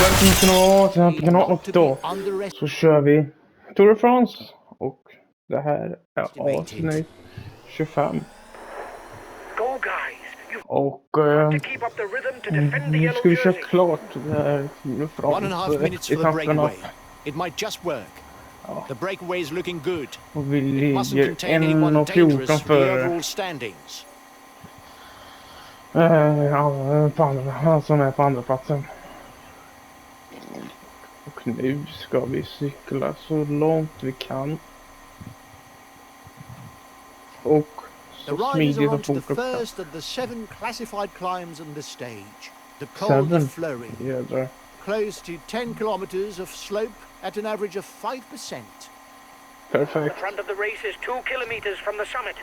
Kanal då så kör vi Tour de France och det här är avsnitt 25 och nu ska vi köra klart det här Tour de France-etapperna. The breakaway is looking good. Och vi It mustn't ligger contain anyone 1:14 dangerous for the före overall standings. han som är på andra platsen. Och nu ska vi cykla så långt vi kan. Och The så riders are smidigt on och to the fort upp. first of the 7 classified climbs on the stage. The Col de Fleury, Jädrar. close to 10 kilometers of slope at an average of 5%. Perfekt. The front of the race is 2 kilometers from the summit.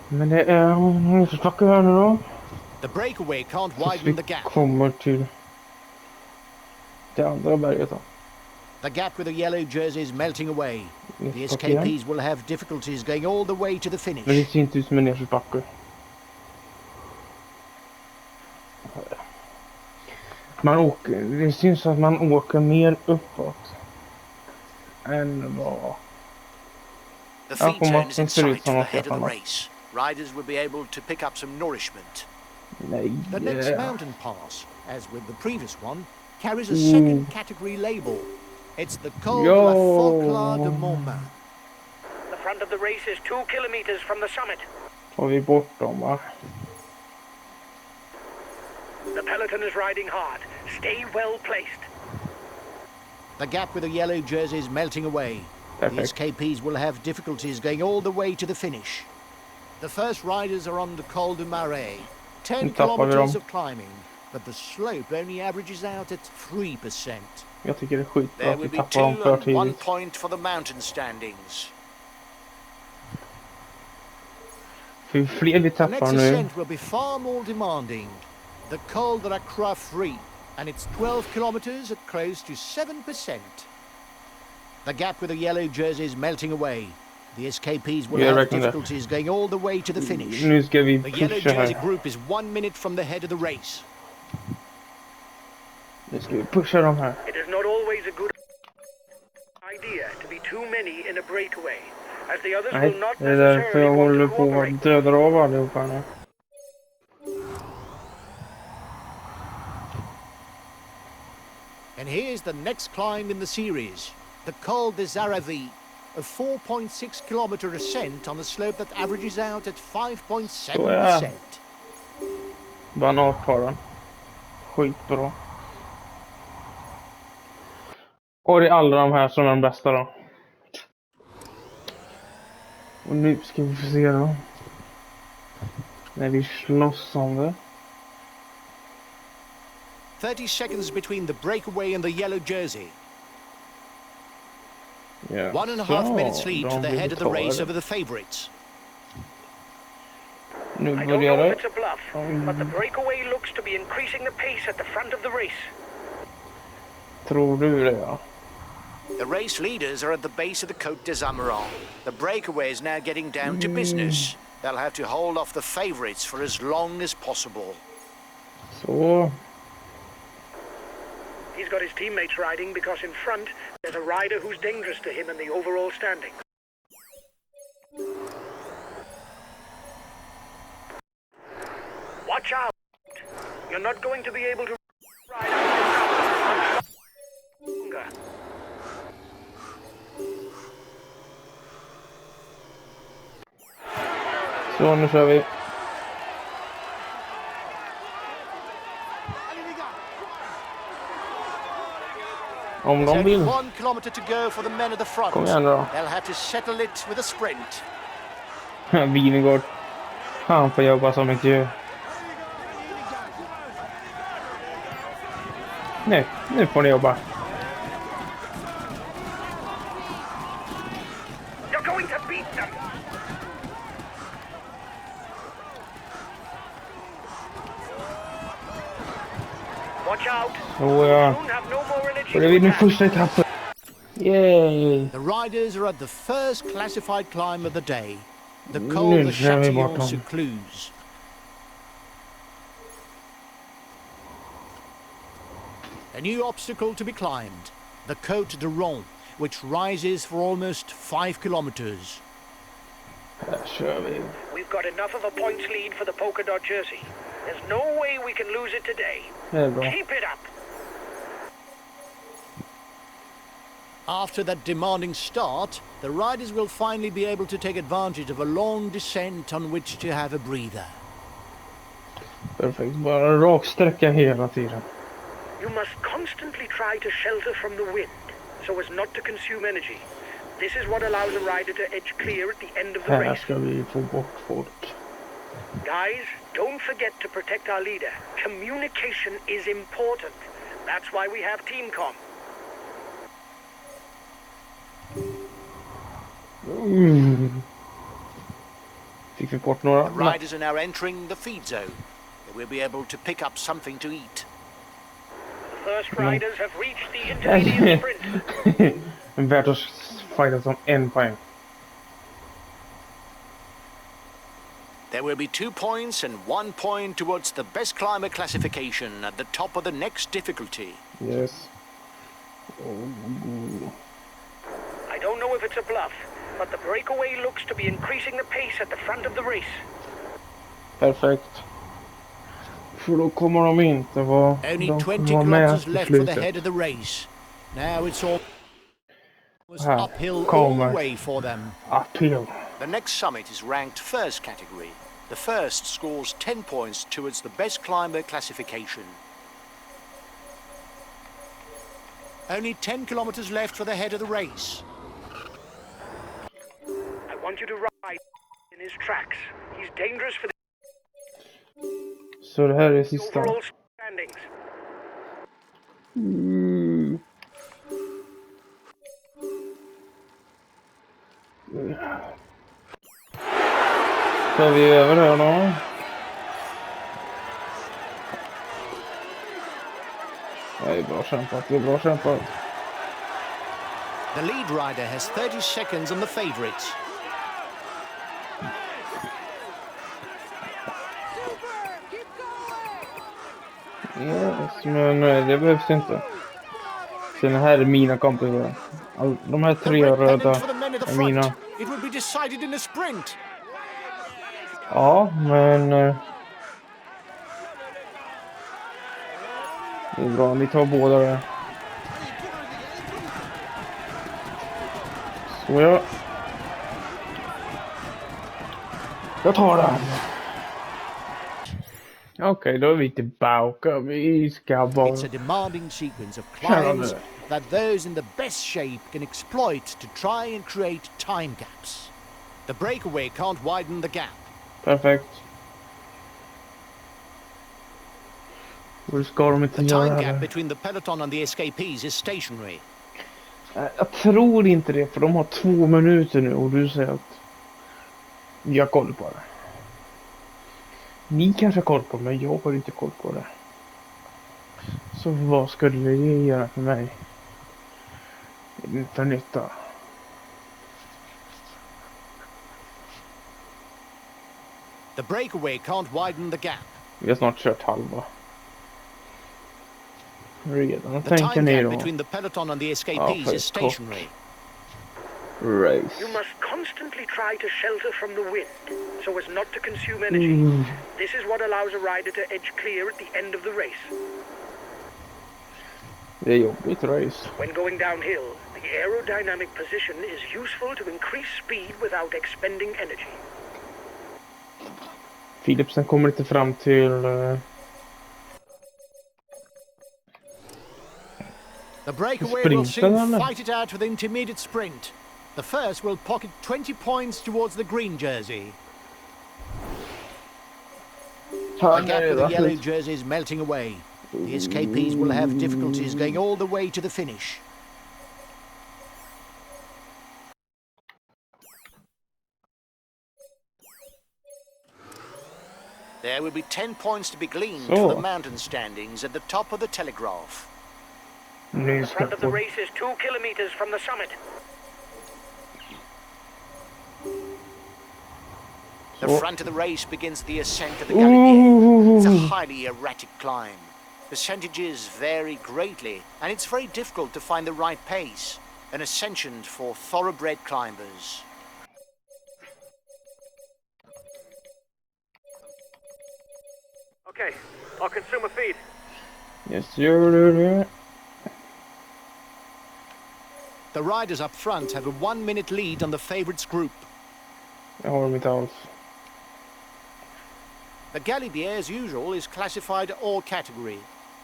Men det är nedförsbacke här nu då. The breakaway can't Så widen the vi gap. kommer till det andra berget då. The gap with the yellow jerseys melting away. The Nedförsbacke igen. escapees will have difficulties going all the way to the Men det finish. ser inte ut som en nedförsbacke. Det syns att man åker mer uppåt än vad... The feed turn is in sight som ahead of the annat. race. Riders will be able to pick up some nourishment. Nej. The next mountain pass, as with the previous one, carries a second category label. It's the Col de la Folklore de Montmartre. The front of the race is 2 kilometers from the summit. Tar vi bort dem va? The peloton is riding hard. Stay well placed. The gap with the yellow jerseys melting away. The Perfect. escapees will have difficulties going all the way to the finish. The first riders are on the Col du Marais. 10 Nu tappar vi kilometers dem. of climbing, but the slope only averages out at 3%. Jag tycker det är skitbra There att vi will be tappar dem 2 för and 1 tidigt. point for the mountain standings. För ju fler vi The next tappar nu. ascent will be far more demanding. The Col de la Croix Free, and it's 12 kilometers at close to 7%. The gap with the yellow jerseys melting away. The escapees will Jag have räknar det. difficulties going all the way to the finish. Nu ska vi The yellow pusha jersey här. group is 1 minute from the head of the race. Nu ska vi pusha dem här. It is not always a good idea to be too many in a breakaway, as the others Nej, will not det är därför jag necessarily want håller to på cooperate. att döda av allihopa nu. And here's the next climb in the series, the Col des Aravis, a 4.6 kilometer ascent on a slope that averages out at 5.7%. Banatparen. Skitbra. Och det är alla de här som är de bästa då. Och nu ska vi få se då. När vi slåss om det. 30 seconds between the breakaway and the yellow jersey. Ja, 1.5 minutes lead to de the vill head of the ta race det. over the favourites. Nu I don't börjar know if det. it's a bluff, but the breakaway looks to be increasing the pace at the front of the race. Tror du det ja? The race leaders are at the base of the Côte des Amarants. The breakaway is now getting down to business. They'll have to hold off the favourites for as long as possible. Så. He's got his teammates riding because in front there's a rider who's dangerous to him in the overall standing. Watch out! You're not going to be able to ride out longer. Så nu kör vi. Om de There's vill. only 1 kilometer to go for the men at the front. Kom igen då. They'll have to settle it with a sprint. Vinegård. Han får jobba så mycket. Nu får ni jobba. You're going to beat them! Watch out! Så ja. Soon have no more energy Och det to blir min attack. första etapp. Yay! The riders are at the first classified climb of the day, the Col Nu de kör vi bort Châtillon dem. sur Cluse. A new obstacle to be climbed, the Côte de Ron, which rises for almost 5 kilometers. Här kör vi. We've got enough of a points lead for the polka dot jersey. There's no way we can lose it today. Det är bra. Keep it up. After that demanding start, the riders will finally be able to take advantage of a long descent on which to have a breather. Perfekt. Bara rak sträcka hela tiden. You must constantly try to shelter from the wind so as not to consume energy. This is what allows a rider to edge clear at the end of the Här race. ska vi få bort folk. Guys, don't forget to protect our leader. Communication is important. That's why we have teamcom. Fick vi bort några? The riders are now entering the feed zone. They will be able to pick up something to eat. The first riders have reached the intermediate sprint. Värt att fighta som en poäng. There will be 2 points and 1 point towards the best climber classification at the top of the next difficulty. Yes. I don't know if it's a bluff, but the breakaway looks to be increasing the pace at the front of the race. Perfekt. För då kommer de inte vara... Only de 20 kommer vara med kilometers till left for the slutet. head of the race. Now it's all Här uphill all kommer the way for them. uphill. The next summit is ranked first category. The first scores 10 points towards the best climber classification. Only 10 kilometers left for the head of the race. I want you to ride in his tracks. He's dangerous for the Så det här är sista. overall standings. Tar vi över här då. Det är bra kämpat, det är bra kämpat. The lead rider has 30 seconds on the favourites. Yes, men det behövs inte. Sen här är mina kompisar. De här The 3 red röda pennant for the men at the är front. mina. It will be decided in a sprint. Ja, men... det är bra, ni tar båda där. Så jag tar den. Okej, då är vi tillbaka. Vi ska bara... It's a demanding sequence of climbs that those in the best shape can exploit to try and create time gaps. The breakaway can't widen the gap. Perfekt. Hur ska de inte The göra time gap det? between the peloton and the escapees is stationary. Jag tror inte det, för de har 2 minuter nu och du säger att jag har koll på det. Ni kanske har koll på det, men jag har inte koll på det. Så vad skulle det göra för mig? För nytta. The breakaway can't widen the gap. Vi har snart kört halva. Redan The tänker time ni gap då. between the peloton and the escapees för is stationary. Race. You must constantly try to shelter from the wind so as not to consume energy. This is what allows a rider to edge clear at the end of the race. Det är jobbigt race. When going downhill, the aerodynamic position is useful to increase speed without expending energy. Philipsen kommer inte fram till... The breakaway will soon Sprinten, fight it out for the intermediate sprint. The first will pocket 20 points towards the green jersey. The gap with the yellow jersey is melting away. The escapees will have difficulties going all the way to the finish. There will be 10 points to be gleaned for the mountain standings at the top of the telegraph. The front of the race is 2 kilometers from the summit. The front of the race begins the ascent of the Galibier. It's a highly erratic climb. Percentages vary greatly, and it's very difficult to find the right pace, an ascension for thoroughbred climbers. Okay, I'll consume a feed. Yes, gör det. The riders up front have a 1-minute lead on the favourites group. Jag har dem inte alls. The Galibier, as usual, is classified all category.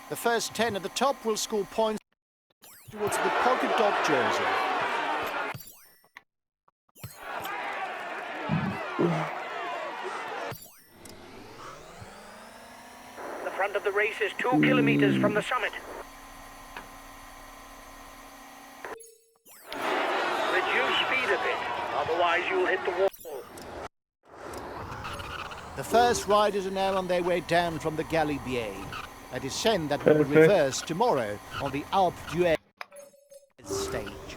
The first 10 at the top will score points towards the polka dot jersey. The front of the race is 2 kilometers from the summit. Reduce speed a bit, otherwise you'll hit the wall. The first riders are now on their way down from the Galibier, a descent that will be reversed tomorrow on the Alpe d'Huez stage.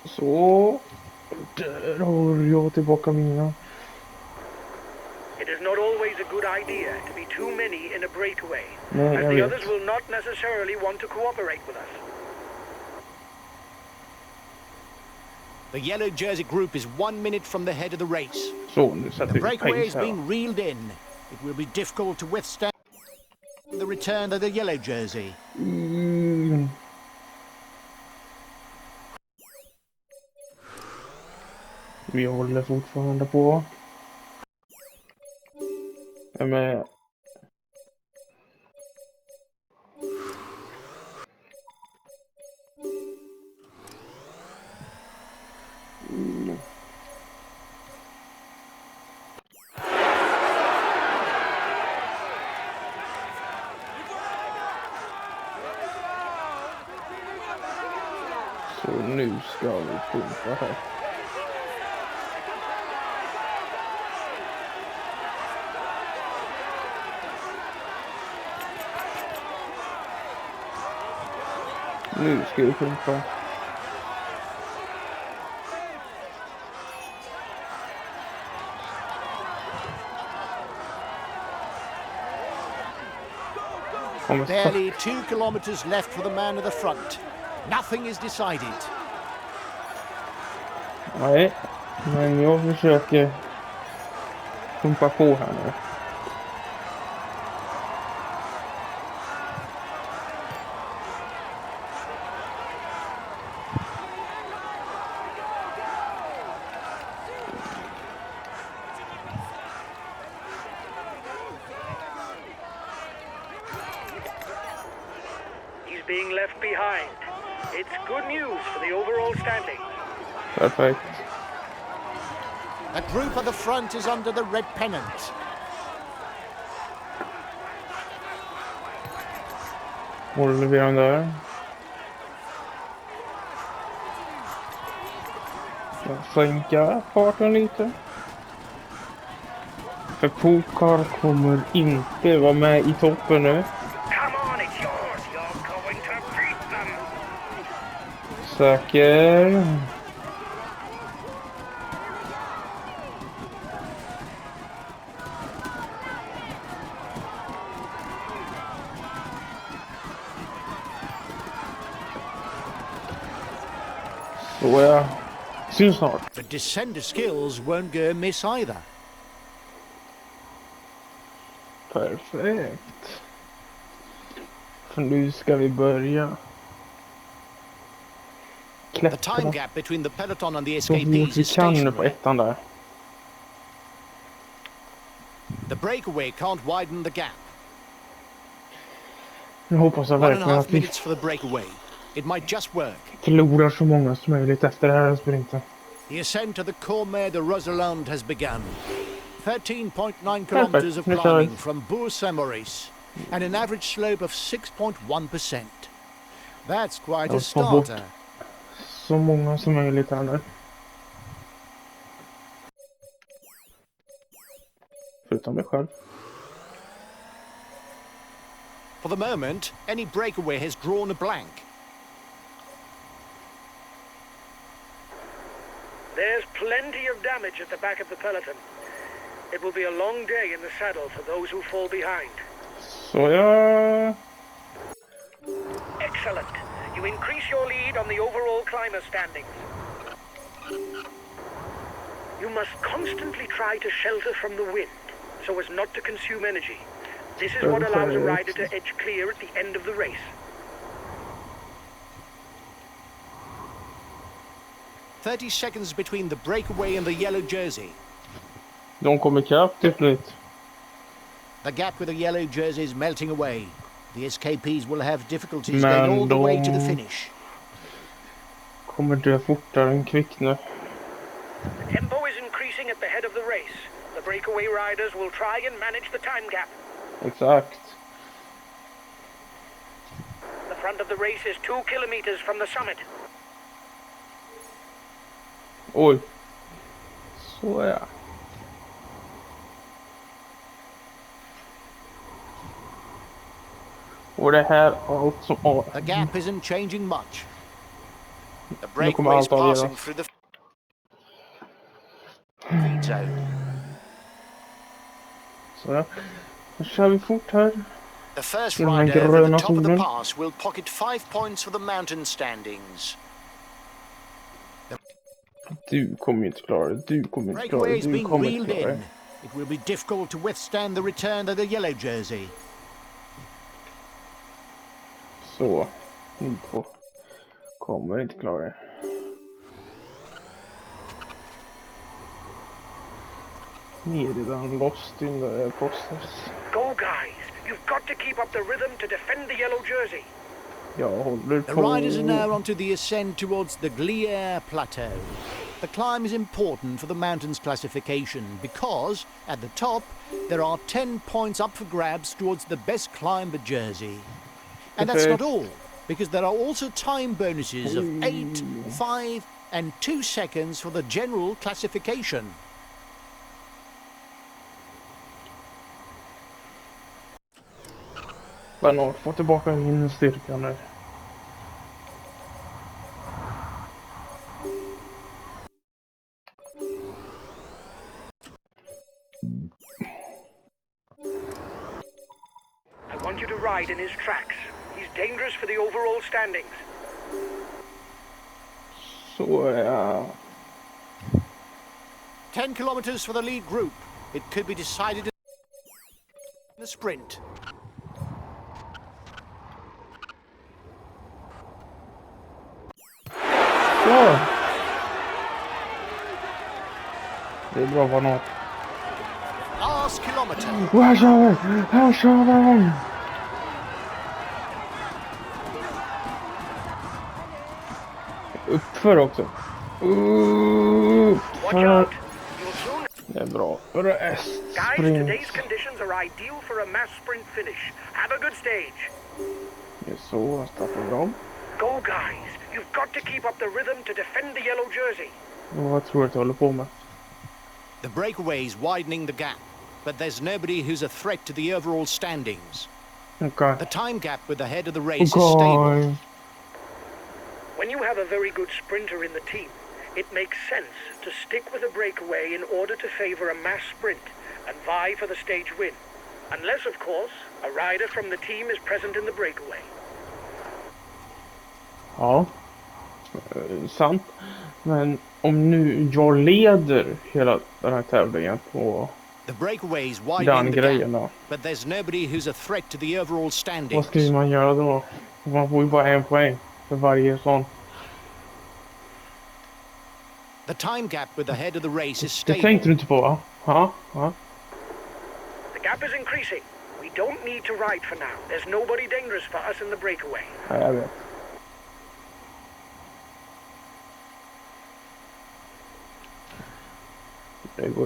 Så. Där har jag tillbaka mina. It is not always a good idea to be too many in a breakaway, Nej, as jag the vet. others will not necessarily want to cooperate with us. The yellow jersey group is 1 minute from the head of the race. Så, nu sätter The vi breakaway pace is här. being reeled in. It will be difficult to withstand the return of the yellow jersey. Vi håller fortfarande på. Ja, men... Så nu ska vi pumpa här. Nu ska vi pumpa. Barely 2 kilometers left for the man at the front. Nothing is decided. Nej, men jag försöker pumpa på här nu. He's being left behind. It's good news for the overall standing. Perfekt. The group at the front is under the red pennant. Håller vi den där. Jag sänker farten lite. För Pokar kommer inte vara med i toppen nu. Come on, it's yours. You're going to beat them. Säker. Så ja. Syns snart. The descender skills won't go amiss either. Perfekt. För nu ska vi börja. The time Klättra gap between the peloton and the så hårt escapees vi is kan nu på stationary. ettan där. The breakaway can't widen the gap. Nu hoppas jag 1.5 verkligen att vi minutes for the breakaway. It might just work. förlorar så många som möjligt efter det här sprinten. The ascent to the Courmayeur de Roseland has begun. 13.9 kilometers of climbing from Bourg-Saint-Maurice and an average slope of 6.1%. That's quite a starter. Så många som möjligt här nu. Förutom mig själv. For the moment, any breakaway has drawn a blank. There's plenty of damage at the back of the peloton. It will be a long day in the saddle for those who fall behind. Så jag... Excellent. You increase your lead on the overall climber standings. You must constantly try to shelter from the wind, so as not to consume energy. This is what allows a rider to edge clear at the end of the race. 30 seconds between the breakaway and the yellow jersey. De kommer kraftigt nytt. The gap with the yellow jersey is melting away. The escapees will have difficulties getting all the way to the finish. Kommer dö fortare än kvick nu. The tempo is increasing at the head of the race. The breakaway riders will try and manage the time gap. Exakt. The front of the race is 2 kilometers from the summit. Oj. Så ja. Och det här allt som... The gap isn't changing much. The Nu kommer breakaway is allt passing avgöras. through the feed zone. Så ja. Nu kör vi fort här. The first Den här rider over gröna the top of the zonen. pass will pocket 5 points for the mountain standings. Du kommer inte klara det. Du kommer inte klara Breakaway det. is Du being kommer wheeled inte klara in. det. It will be difficult to withstand the return of the yellow jersey. Så. Ni två kommer inte klara det. Nedan lost in the process. Go, guys. You've got to keep up the rhythm to defend the yellow jersey. Jag håller The på. riders are now onto the ascent towards the Gillar plateau. The climb is important for the mountains classification because, at the top, there are 10 points up for grabs towards the best climber jersey. And that's not all, because there are also time bonuses of 8, 5 and 2 seconds for the general classification. Men få tillbaka min styrka nu. I want you to ride in his tracks. He's dangerous for the overall standings. Så ja. 10 kilometers for the lead group. It could be decided in the sprint. Så. Det är bra vad något. Last kilometer. Här kör vi! Här kör vi! Uppför också. Watch Uppför. out. You'll soon... Det är bra. Det är Guys, sprint. today's conditions are ideal for a mass sprint finish. Have a good stage. Det är så. Startar bra. Go, guys. You've got to keep up the rhythm to defend the yellow jersey. Vad tror du att jag håller på med? The breakaway is widening the gap, but there's nobody who's a threat to the overall standings. Okej. The time gap with the head of the race is stable. Okej. When you have a very good sprinter in the team, it makes sense to stick with a breakaway in order to favor a mass sprint and vie for the stage win. Unless, of course, a rider from the team is present in the breakaway. Ja. Sant. Men om nu jag leder hela den här tävlingen på The breakaway is den widening the grejen gap, då. but there's nobody who's a threat to the overall Vad standings. ska man göra då? Man får ju bara en poäng för varje sån. The time gap with the head of the race is Det tänkte stable. du inte på va? Ja, ja. The gap is increasing. We don't need to ride for now. There's nobody dangerous for us in the breakaway. Ja, jag vet.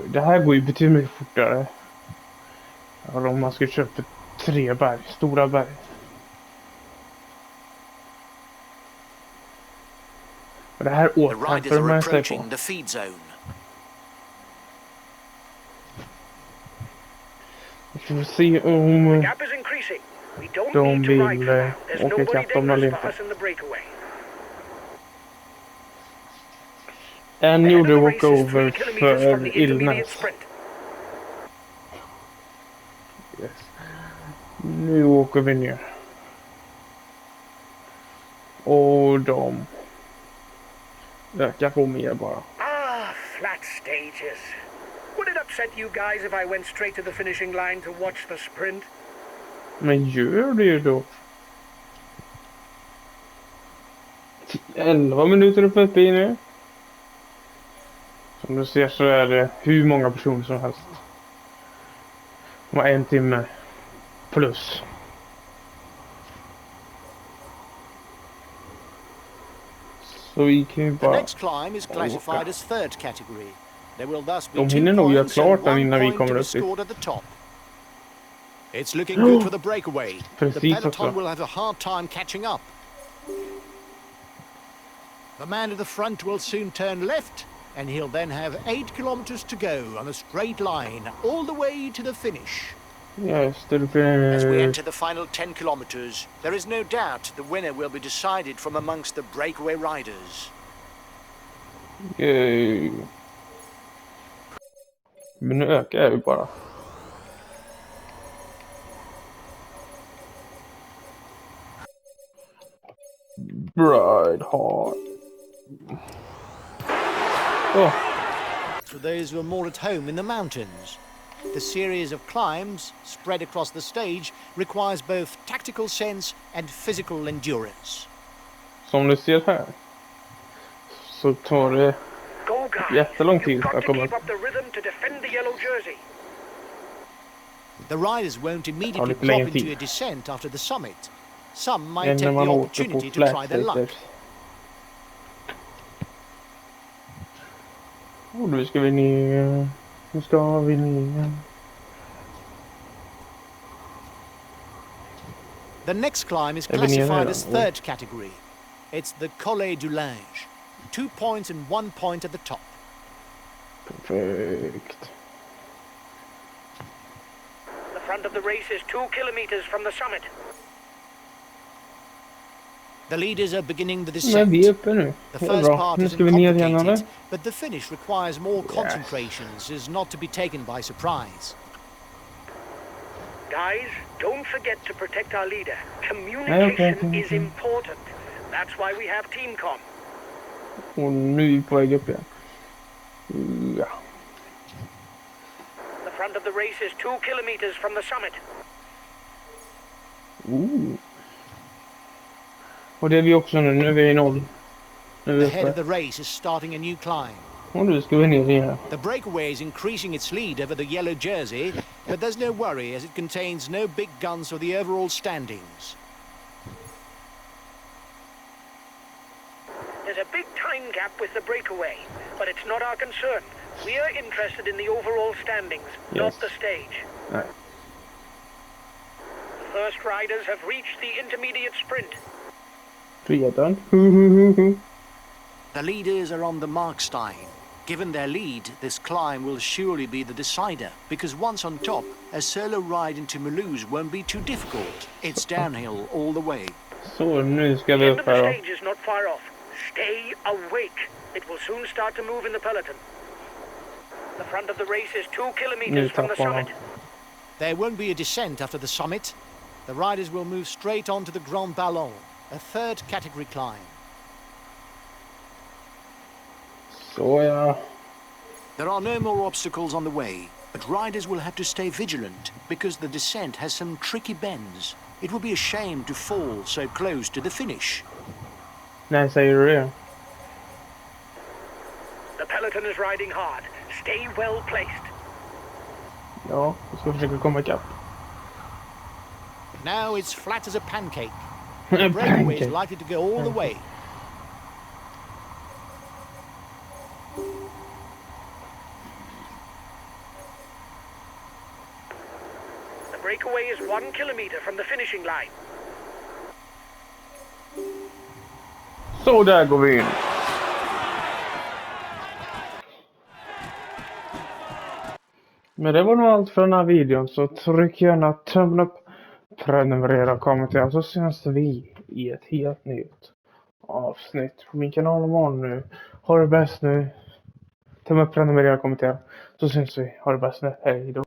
Det här går ju betydligt mycket fortare. Ja, om man ska köpa 3 berg, stora berg. Och det här The riders återhämtar are man sig på. approaching the feed zone. Vi får se om The gap is increasing. We don't de need to ride vill for now. There's åka nobody ikapp dem eller dangerous for inte. us in the breakaway. En The head gjorde of the race is 3 walkover kilometers from för the intermediate Illnäs. sprint. Nu åker vi ner. Och de ökar på mer bara. Ah, flat stages. Would it upset you guys if I went straight to the finishing line to watch the sprint? Men gör det ju då. 11 minuter uppe i nu. Som du ser så är det hur många personer som helst. De har 1 timme plus. Så vi kan ju The bara... next climb is classified as third category. There will thus be De 2 hinner nog göra points and klart den 1 innan vi point to kommer be upp dit. scored at the top. It's looking good for the breakaway. The Precis peloton också. will have a hard time catching up. The man at the front will soon turn left, and he'll then have 8 kilometers to go on a straight line all the way to the finish. Yes, det As we blir... enter the final 10 kilometers, there is no doubt the winner will be decided from amongst the breakaway riders. Men nu ökar jag ju bara. Bride heart. Oh, For those who are more at home in the mountains, the series of climbs spread across the stage requires both tactical sense and physical endurance. som du ser här. Så tar det Go, guys. jättelång tid You've got att to komma keep upp. up the rhythm to defend the yellow jersey. The riders won't immediately lite längre drop into tid. a descent after the summit. Some Än might när take the man åker på opportunity to try flat their luck. stages. Och nu ska vi ner. Nu ska vi ner. The next climb is Är vi nere classified redan? as third category. It's the Col du Linge. 2 points and 1 point at the top. Perfekt. The front of the race is 2 kilometers from the summit. The leaders are beginning the Men descent. vi är uppe nu. The Det är first bra. part Nu isn't ska vi ner igen, eller? complicated, but the finish requires more concentration, so as not to be taken by surprise. Guys, don't forget to protect our leader. Okay. Communication is important. That's why we have teamcom. Och nu är vi på väg upp igen. Ja. The front of the race is 2 kilometers from the summit. Och det är vi också nu. Nu är vi i noll. Nu är The vi head of uppe. the race is starting a new climb. Och nu ska vi ner igen. The breakaway is increasing its lead over the yellow jersey, but there's no worry as it contains no big guns for the overall standings. There's a big time gap with the breakaway, but it's not our concern. We are interested in the overall standings, Yes. not the stage. Nej. The first riders have reached the intermediate sprint. Redan. The leaders are on the Markstein. Given their lead, this climb will surely be the decider, because once on top, a solo ride into Mulhouse won't be too difficult. It's downhill all the way. Så nu ska The vi end upp of the här då. stage is not far off. Stay awake. It will soon start to move in the peloton. The front of the race is 2 kilometers from the tappar han. summit. There won't be a descent after the summit. The riders will move straight on to the Grand Ballon, a third category climb. Så ja. There are no more obstacles on the way, but riders will have to stay vigilant because the descent has some tricky bends. It would be a shame to fall so close to the finish. Nej, säger du det? The peloton is riding hard. Stay well placed. Ja, vi ska försöka komma ikapp. Now it's flat as a pancake. The breakaway is likely to go all the way. The breakaway is 1 kilometer from the finishing line. Så där går vi in. Men det var nog allt för den här videon, så tryck gärna tummen upp, prenumerera, kommentera, så syns vi i ett helt nytt avsnitt på min kanal imorgon nu. Ha det bäst nu. Tummen upp, prenumerera, kommentera, så syns vi. Ha det bäst nu. Hej då.